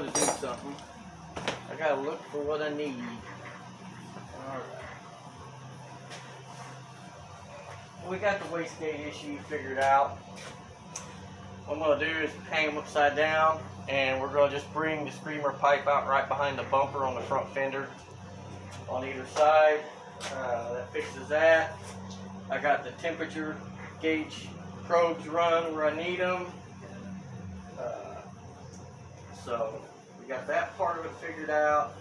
want to do something. I gotta look for what I need. Alright. We got the wastegate issue figured out. What I'm going to do is hang them upside down, and we're going to just bring the screamer pipe out right behind the bumper on the front fender on either side. That fixes that. I got the temperature gauge probes run where I need them. So we got that part of it figured out.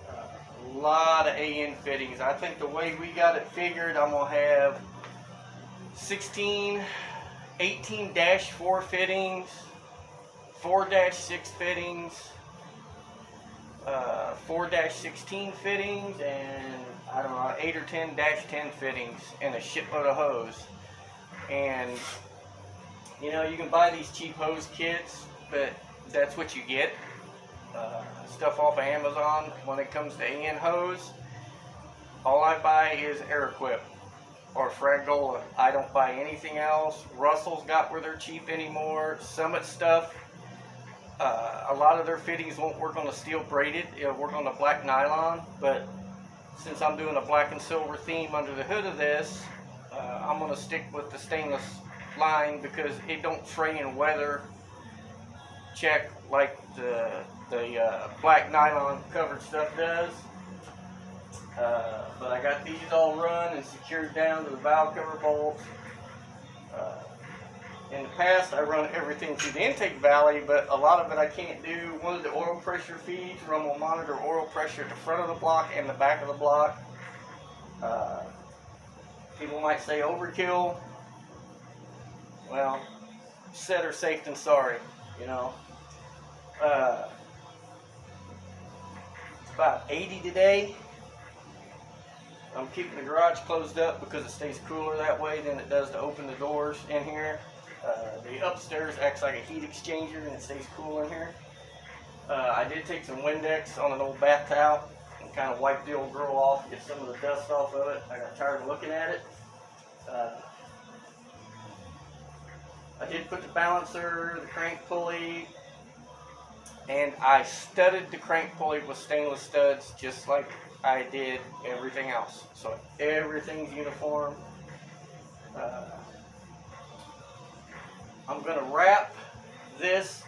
A lot of AN fittings. I think the way we got it figured, I'm going to have 18-4 fittings, 4-6 fittings, 4-16 fittings, and I don't know, 8 or 10-10 fittings, and a shitload of hose. And you know, you can buy these cheap hose kits, but that's what you get. Stuff off of Amazon. When it comes to AN hose, all I buy is Air-Equip or Fragola. I don't buy anything else. Russell's got where they're cheap anymore. Summit stuff, a lot of their fittings won't work on the steel braided. It'll work on the black nylon, but since I'm doing a black and silver theme under the hood of this, I'm going to stick with the stainless line because it don't fray in weather check like the black nylon covered stuff does. But I got these all run and secured down to the valve cover bolts. In the past, I run everything through the intake valley, but a lot of it I can't do. One of the oil pressure feeds where I'm going to monitor oil pressure at the front of the block and the back of the block. People might say overkill. Well, better safe than sorry, you know. It's about 80 today. I'm keeping the garage closed up because it stays cooler that way than it does to open the doors in here. The upstairs acts like a heat exchanger and it stays cool in here. I did take some Windex on an old bath towel and kind of wipe the old grill off, get some of the dust off of it. I got tired of looking at it. I did put the balancer, the crank pulley, and I studded the crank pulley with stainless studs just like I did everything else. So everything's uniform. I'm going to wrap this,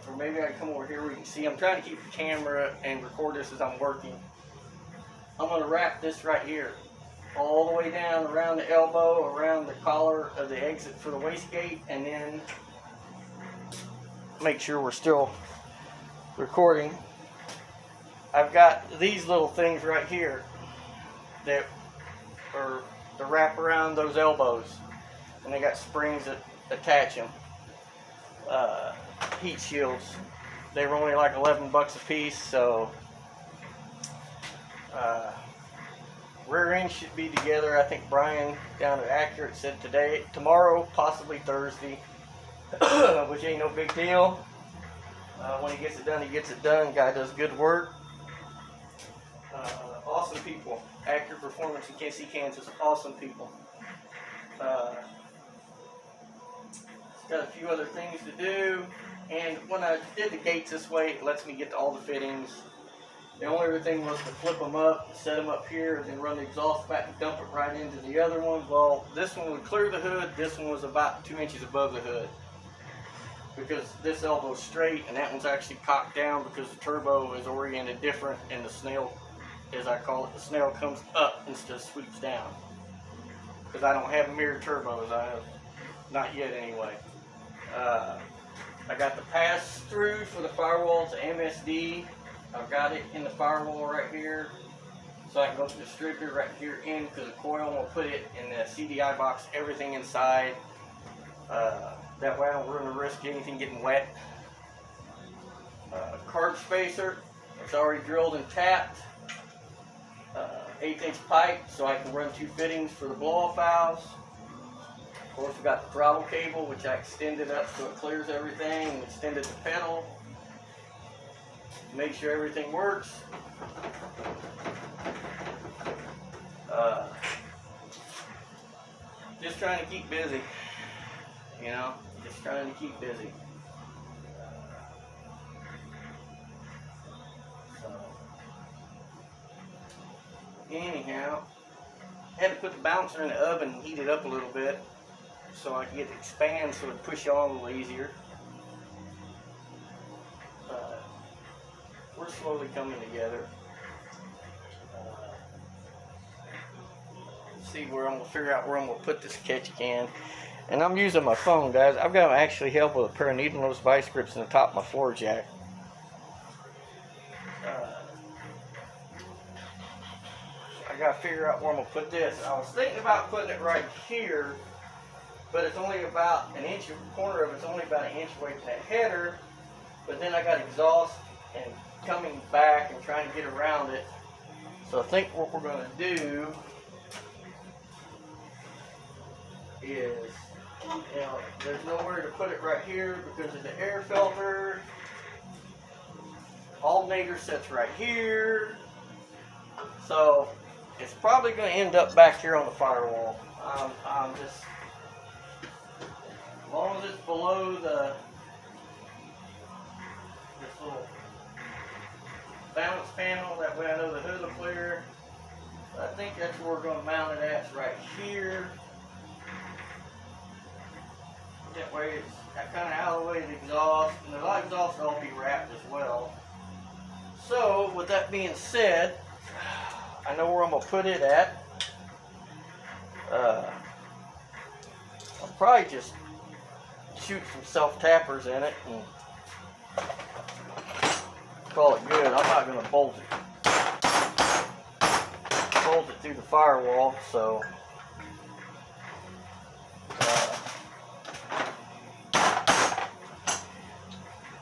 or maybe I can come over here where you can see. I'm trying to keep the camera and record this as I'm working. I'm going to wrap this right here, all the way down around the elbow, around the collar of the exit for the wastegate, and then make sure we're still recording. I've got these little things right here that are to wrap around those elbows, and they got springs that attach them. Heat shields. They were only like 11 bucks a piece, so rear end should be together. I think Brian down at Accurate said tomorrow, possibly Thursday, which ain't no big deal. When he gets it done, he gets it done. Guy does good work. Awesome people. Accurate Performance in KC, Kansas. Awesome people. Got a few other things to do. And when I did the gates this way, it lets me get to all the fittings. The only other thing was to flip them up, set them up here, and then run the exhaust back and dump it right into the other one. Well, this one would clear the hood. This one was about 2 inches above the hood, because this elbow's straight and that one's actually cocked down because the turbo is oriented different, and the snail, as I call it, the snail comes up instead of sweeps down. Because I don't have mirrored turbos. I have not yet anyway. I got the pass-through for the firewall to MSD. I've got it in the firewall right here, so I can go to the distributor right here in, because the coil will put it in the CDI box, everything inside. That way I don't run the risk of anything getting wet. Carb spacer, it's already drilled and tapped. 1/8 inch pipe, so I can run 2 fittings for the blow-off valves. Of course, we got the throttle cable, which I extended up so it clears everything, and extended the pedal. Make sure everything works. Just trying to keep busy, you know, just trying to keep busy. anyhow, had to put the balancer in the oven and heat it up a little bit so I could get it to expand so it would push on a little easier. We're slowly coming together. See where I'm gonna figure out where I'm gonna put this catch can. And I'm using my phone, guys. I've got to actually help with a pair of needle nose vice grips in the top of my floor jack. I gotta figure out where I'm gonna put this. I was thinking about putting it right here, but it's only about an inch, the corner of it's only about an inch away from that header. But then I got exhaust and coming back and trying to get around it. So I think what we're gonna do is, you know, there's nowhere to put it right here because of the air filter. Alternator sits right here. So it's probably going to end up back here on the firewall. I'm just, as long as it's below this little balance panel, that way I know the hood will clear. I think that's where we're going to mount it at, it's right here. That way it's kind of out of the way of the exhaust, and the exhaust will all be wrapped as well. So with that being said, I know where I'm going to put it at. I'll probably just shoot some self-tappers in it and call it good. I'm not going to bolt it through the firewall, so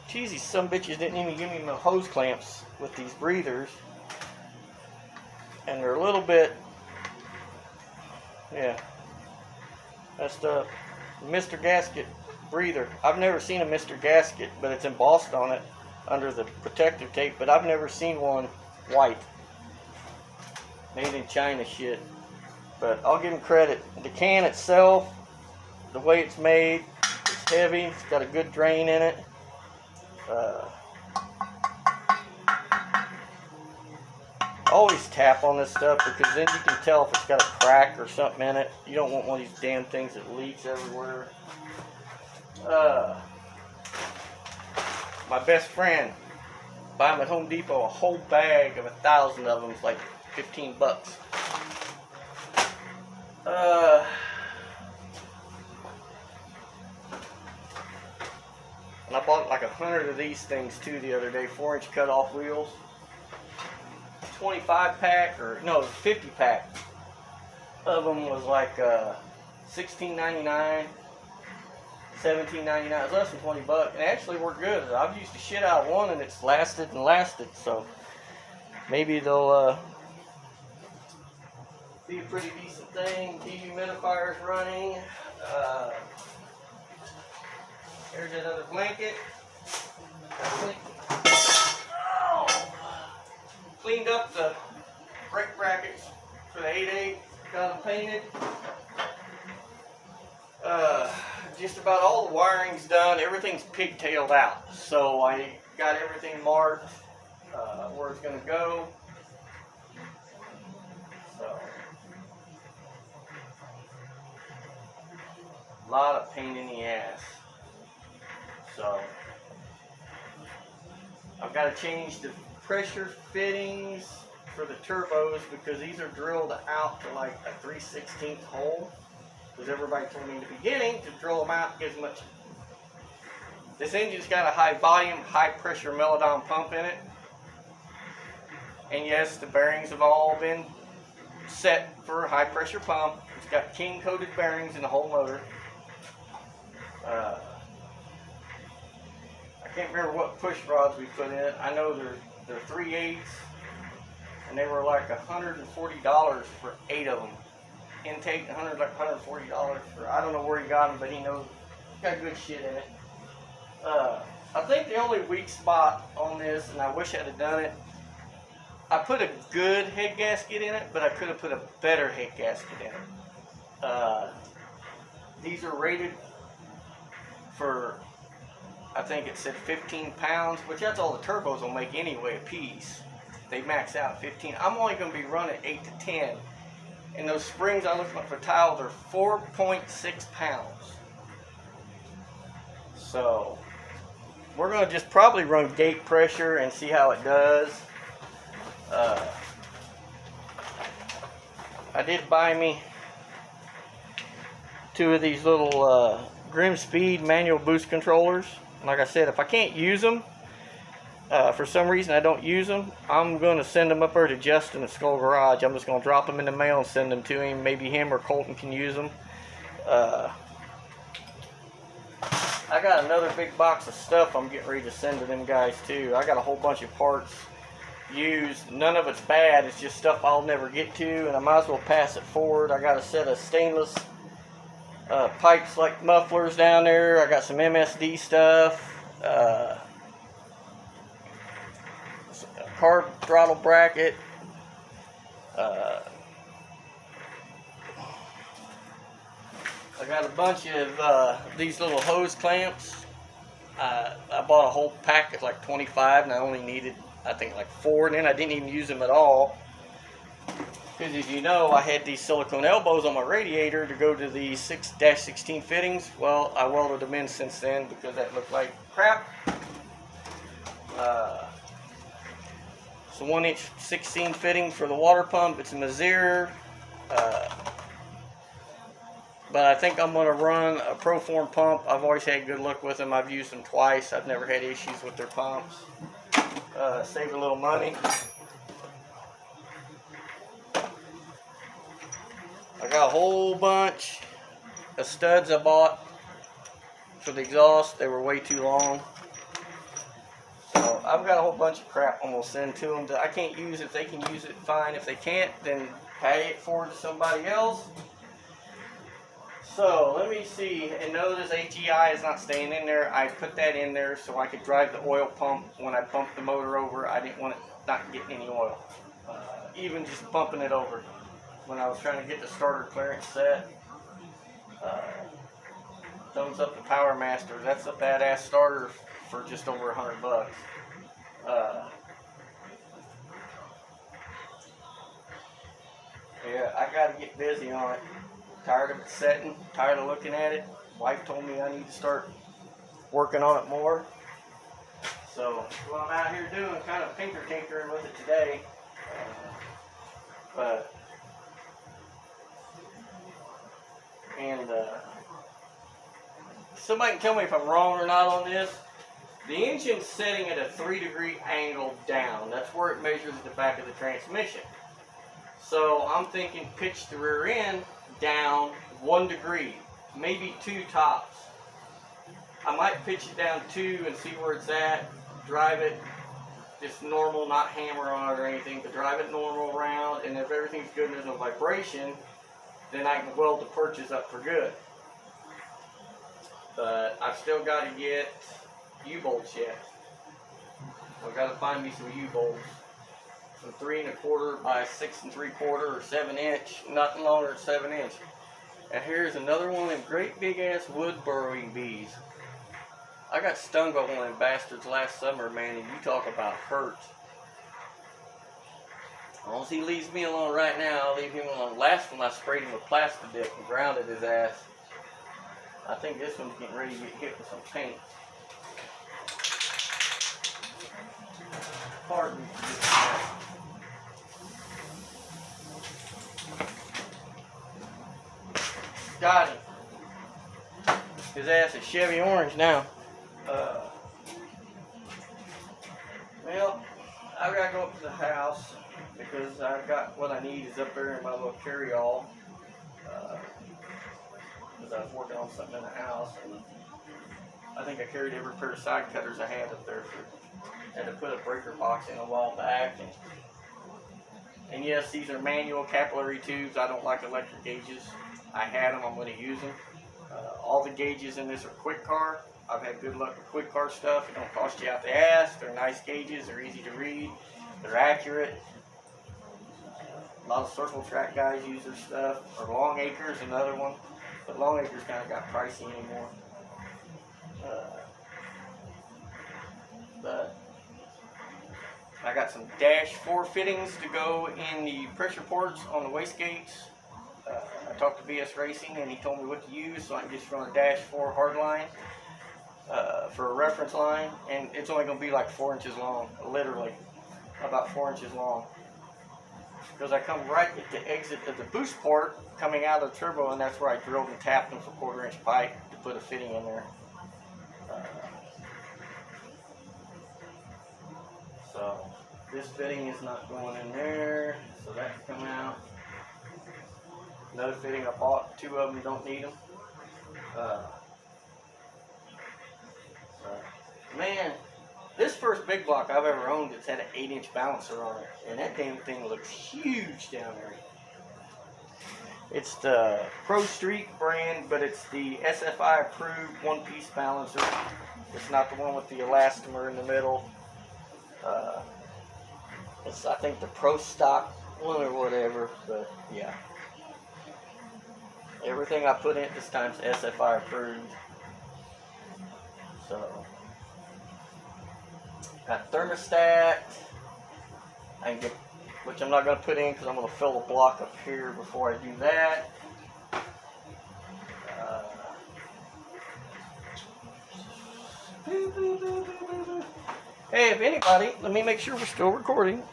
geez, these some bitches didn't even give me my hose clamps with these breathers. And they're a little bit, yeah, that's the Mr. Gasket breather. I've never seen a Mr. Gasket, but it's embossed on it under the protective tape, but I've never seen one white. Made in China shit. But I'll give them credit. The can itself, the way it's made, it's heavy, it's got a good drain in it. Always tap on this stuff because then you can tell if it's got a crack or something in it. You don't want one of these damn things that leaks everywhere. My best friend, buy them at Home Depot, a whole bag of 1,000 of them. It's like 15 bucks. And I bought like 100 of these things too the other day, 4-inch cut-off wheels. 25 pack, or no, 50 pack of them was like $16.99, $17.99. It was less than 20 bucks, and actually worked good. I've used the shit out of one, and it's lasted and lasted. So maybe they'll be a pretty decent thing. Dehumidifier's running. Here's another blanket. Cleaned up the brake brackets for the 8.8, got them painted. Just about all the wiring's done. Everything's pigtailed out. So I got everything marked where it's going to go. So, a lot of pain in the ass. So, I've got to change the pressure fittings for the turbos because these are drilled out to like a 3/16 hole. Because everybody told me in the beginning to drill them out, get as much. This engine's got a high volume, high pressure Melodyne pump in it. And yes, the bearings have all been set for a high pressure pump. It's got king coated bearings in the whole motor. I can't remember what push rods we put in it. I know they're 3/8, and they were like $140 for 8 of them. Intake, $140 for, I don't know where he got them, but he knows. He's got good shit in it. I think the only weak spot on this, and I wish I'd have done it, I put a good head gasket in it, but I could have put a better head gasket in it. These are rated for, I think it said 15 pounds, which that's all the turbos will make anyway, a piece. they max out 15. I'm only going to be running 8 to 10. And those springs I looked up for tiles are 4.6 pounds. So we're going to just probably run gate pressure and see how it does. I did buy me 2 of these little Grim Speed manual boost controllers. Like I said, if I can't use them, for some reason I don't use them, I'm going to send them up there to Justin at Skull Garage. I'm just going to drop them in the mail and send them to him. Maybe him or Colton can use them. I got another big box of stuff I'm getting ready to send to them guys too. I got a whole bunch of parts used. None of it's bad. It's just stuff I'll never get to, and I might as well pass it forward. I got a set of stainless pipes like mufflers down there. I got some MSD stuff. Carb throttle bracket. I got a bunch of these little hose clamps. I bought a whole pack of like 25, and I only needed, I think, like 4, and then I didn't even use them at all. Because as you know, I had these silicone elbows on my radiator to go to the 6-16 fittings. Well, I welded them in since then because that looked like crap. It's a 1-inch 16 fitting for the water pump. It's a Mazir. But I think I'm going to run a Proform pump. I've always had good luck with them. I've used them twice. I've never had issues with their pumps. Save a little money. I got a whole bunch of studs I bought for the exhaust. They were way too long. So I've got a whole bunch of crap I'm going to send to them that I can't use. If they can use it, fine. If they can't, then pay it forward to somebody else. So let me see, and notice HEI is not staying in there. I put that in there so I could drive the oil pump when I pumped the motor over. I didn't want it not getting any oil, even just bumping it over when I was trying to get the starter clearance set. Thumbs up to Power Master. That's a badass starter for just over $100. Yeah, I got to get busy on it. Tired of it setting, tired of looking at it. Wife told me I need to start working on it more. So, what I'm out here doing, kind of tinkering with it today. Somebody can tell me if I'm wrong or not on this. The engine's setting at a 3-degree angle down. That's where it measures the back of the transmission. So, I'm thinking pitch the rear end down 1 degree, maybe 2 tops. I might pitch it down 2 and see where it's at, drive it just normal, not hammer on it or anything, but drive it normal around, and if everything's good and there's no vibration, then I can weld the perches up for good. But I've still got to get U-bolts yet. I've got to find me some U-bolts. Some 3 1/4 by 6 3/4 or 7-inch, nothing longer than 7-inch. And here's another one of them great big ass wood burrowing bees. I got stung by one of them bastards last summer, man, and you talk about hurt. As long as he leaves me alone right now, I'll leave him alone. Last one I sprayed him with Plastidip and grounded his ass. I think this one's getting ready to get hit with some paint. Pardon me for this mess. Got him. His ass is Chevy orange now. Well, I've got to go up to the house because I've got what I need is up there in my little carry-all. Because I was working on something in the house, and I think I carried every pair of side cutters I had up there. I had to put a breaker box in a while back. And yes, these are manual capillary tubes. I don't like electric gauges. I had them, I'm going to use them. All the gauges in this are Quick-Car. I've had good luck with Quick-Car stuff. It don't cost you out the ass. They're nice gauges. They're easy to read. They're accurate. A lot of circle track guys use their stuff. Or Long Acres, another one. But Long Acres kind of got pricey anymore. But I got some dash 4 fittings to go in the pressure ports on the wastegates. I talked to BS Racing and he told me what to use, so I can just run a dash 4 hard line for a reference line, and it's only going to be like 4 inches long, literally about 4 inches long. Because I come right at the exit of the boost port coming out of the turbo, and that's where I drilled and tapped them for 1/4 inch pipe to put a fitting in there. So this fitting is not going in there, so that can come out. Another fitting I bought, 2 of them, don't need them. Man, this first big block I've ever owned that's had an 8-inch balancer on it, and that damn thing looks huge down there. It's the Pro Street brand, but it's the SFI approved 1-piece balancer. It's not the one with the elastomer in the middle. It's, I think, the Pro Stock one or whatever, but yeah. Everything I put in this time's SFI approved. So, got thermostat. I can get, which I'm not going to put in because I'm going to fill the block up here before I do that. Hey, if anybody, let me make sure we're still recording.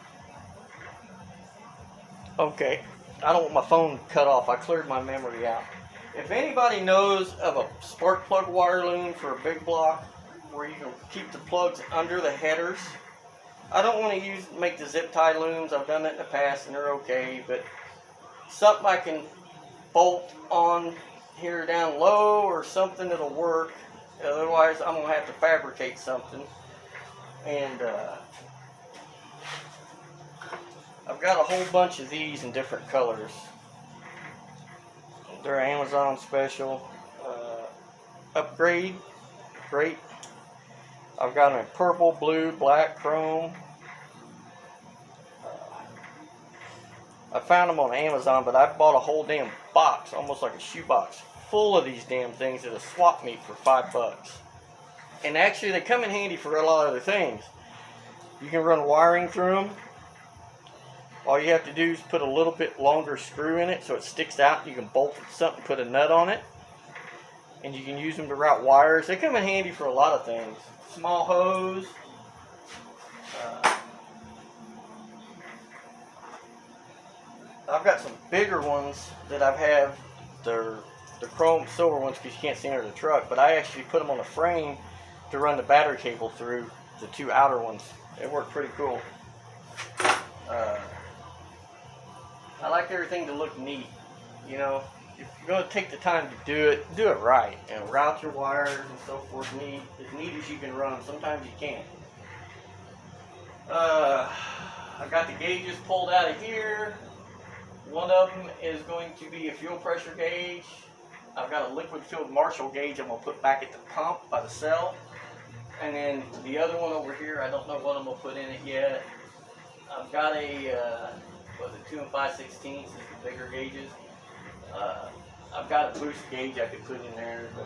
Okay, I don't want my phone cut off. I cleared my memory out. If anybody knows of a spark plug wire loom for a big block where you can keep the plugs under the headers, I don't want to make the zip tie looms. I've done that in the past and they're okay, but something I can bolt on here down low or something that'll work. Otherwise, I'm going to have to fabricate something. And I've got a whole bunch of these in different colors. They're Amazon special. Upgrade. Great. I've got them in purple, blue, black, chrome. I found them on Amazon, but I bought a whole damn box, almost like a shoebox, full of these damn things at a swap meet for $5. And actually, they come in handy for a lot of other things. You can run wiring through them. All you have to do is put a little bit longer screw in it so it sticks out. You can bolt something, put a nut on it, and you can use them to route wires. They come in handy for a lot of things. Small hose. I've got some bigger ones that I've had. They're the chrome silver ones because you can't see under the truck, but I actually put them on the frame to run the battery cable through, the 2 outer ones. They work pretty cool. I like everything to look neat. You know, if you're going to take the time to do it right. And route your wires and so forth as neat as you can run them. Sometimes you can't. I got the gauges pulled out of here. One of them is going to be a fuel pressure gauge. I've got a liquid filled Marshall gauge I'm going to put back at the pump by the cell. And then the other one over here, I don't know what I'm going to put in it yet. I've got a, 2 5/16 is the bigger gauges. I've got a boost gauge I could put in there, but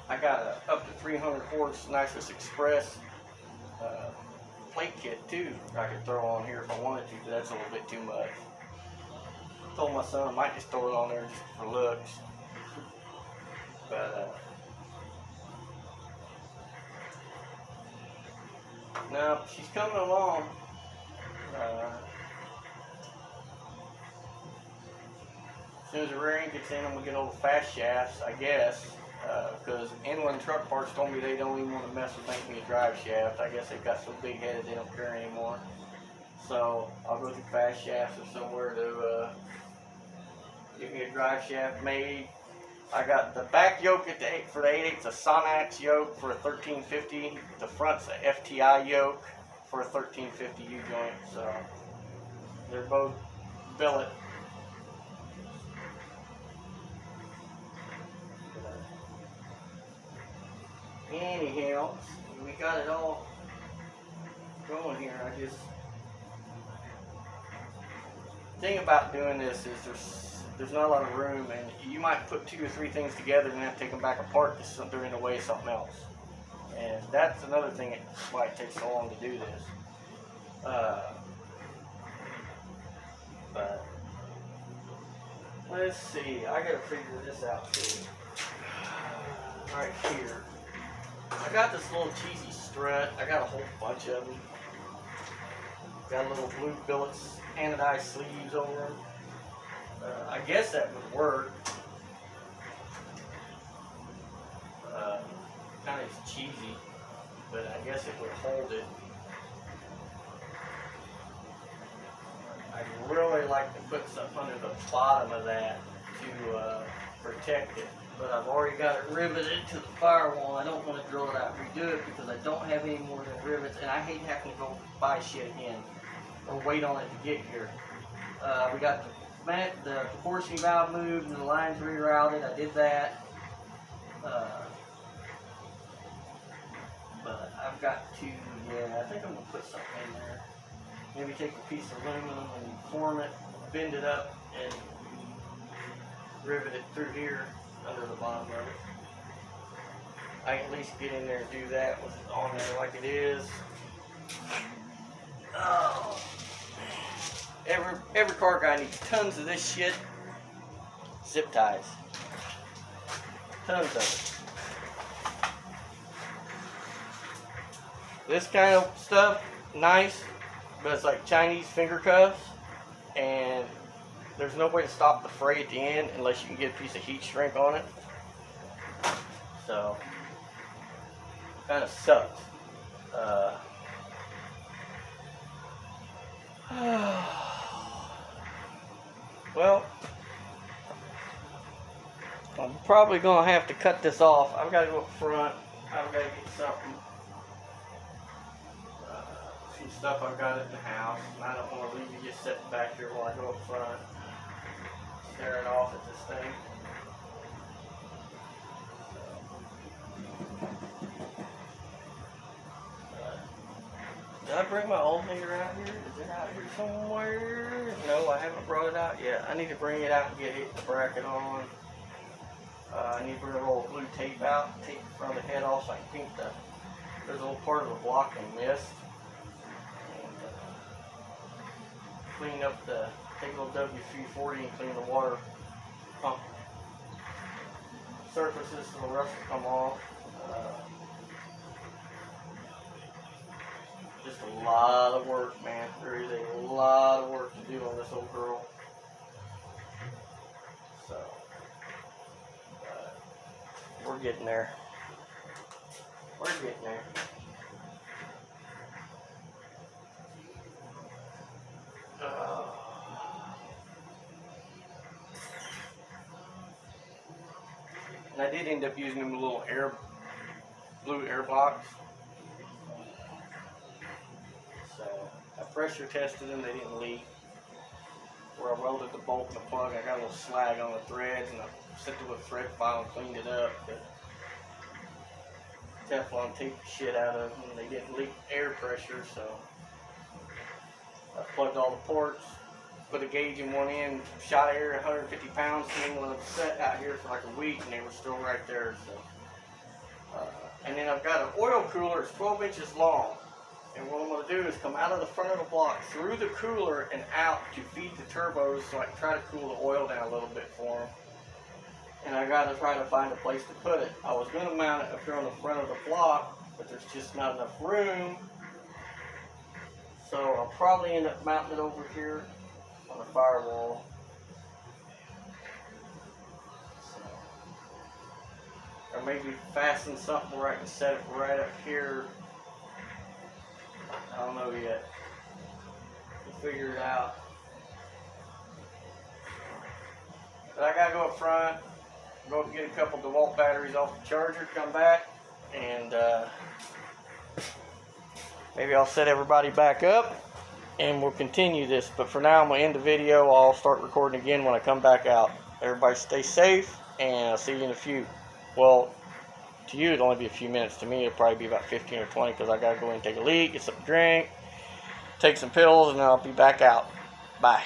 I got a up to 300 horse Nitrous Express plate kit too I could throw on here if I wanted to, but that's a little bit too much. I told my son I might just throw it on there just for looks. But no, she's coming along. As soon as the rear end gets in, I'm gonna get old fast shafts, I guess. Because Inland Truck Parts told me they don't even want to mess with making me a drive shaft. I guess they've got so big headed they don't care anymore. So I'll go through fast shafts or somewhere to get me a drive shaft made. I got the back yoke for the 8/8's a Sonax yoke for a 1350. The front's a FTI yoke for a 1350 U-joint. So they're both billet. Anyhow, we got it all going here. The thing about doing this is there's not a lot of room, and you might put 2 or 3 things together and have to take them back apart because they're in the way of something else. And that's another thing why it takes so long to do this. But let's see, I gotta figure this out too. Right here, I got this little cheesy strut. I got a whole bunch of them. Got little blue billets, anodized sleeves over them. I guess that would work. Kind of cheesy, but I guess it would hold it. I'd really like to put something under the bottom of that to protect it, but I've already got it riveted to the firewall. I don't want to drill it out and redo it because I don't have any more than rivets, and I hate having to go buy shit again or wait on it to get here. We got the proportioning valve moved and the lines rerouted. I did that. But I've got to, I think I'm going to put something in there. Maybe take a piece of aluminum and form it, bend it up, and rivet it through here under the bottom of it. I can at least get in there and do that with it on there like it is. Oh. Every car guy needs tons of this shit. Zip ties. Tons of it. This kind of stuff, nice, but it's like Chinese finger cuffs, and there's no way to stop the fray at the end unless you can get a piece of heat shrink on it. So, kind of sucks. Well, I'm probably going to have to cut this off. I've got to go up front. I've got to get something. Some stuff I've got in the house, and I don't want to leave you just sitting back here while I go up front, staring off at this thing. Did I bring my alternator out here? Is it out here somewhere? No, I haven't brought it out yet. I need to bring it out and get the bracket on. I need to bring a roll of blue tape out, take the front of the head off so I can paint there's a little part of the block I missed. Clean up take a little W340 and clean the water pump surfaces so the rust will come off. Just a lot of work, man. There is a lot of work to do on this old girl. So, we're getting there. We're getting there. And I did end up using them little blue air box. So I pressure tested them, they didn't leak. Where I welded the bolt and the plug, I got a little slag on the threads, and I set it with a thread file and cleaned it up. But Teflon taped the shit out of them, and they didn't leak air pressure, so I plugged all the ports, put a gauge in one end, shot air 150 pounds, and then set out here for like a week, and they were still right there. So, and then I've got an oil cooler, it's 12 inches long. And what I'm going to do is come out of the front of the block, through the cooler, and out to feed the turbos so I can try to cool the oil down a little bit for them. And I got to try to find a place to put it. I was going to mount it up here on the front of the block, but there's just not enough room. So I'll probably end up mounting it over here on the firewall. Or maybe fasten something where I can set it right up here. I don't know yet. We'll figure it out. But I gotta go up front, go up and get a couple DeWalt batteries off the charger, come back, and maybe I'll set everybody back up and we'll continue this. But for now, I'm gonna end the video. I'll start recording again when I come back out. Everybody stay safe, and I'll see you in a few. Well, to you, it'll only be a few minutes. To me, it'll probably be about 15 or 20 because I got to go in and take a leak, get something to drink, take some pills, and then I'll be back out. Bye.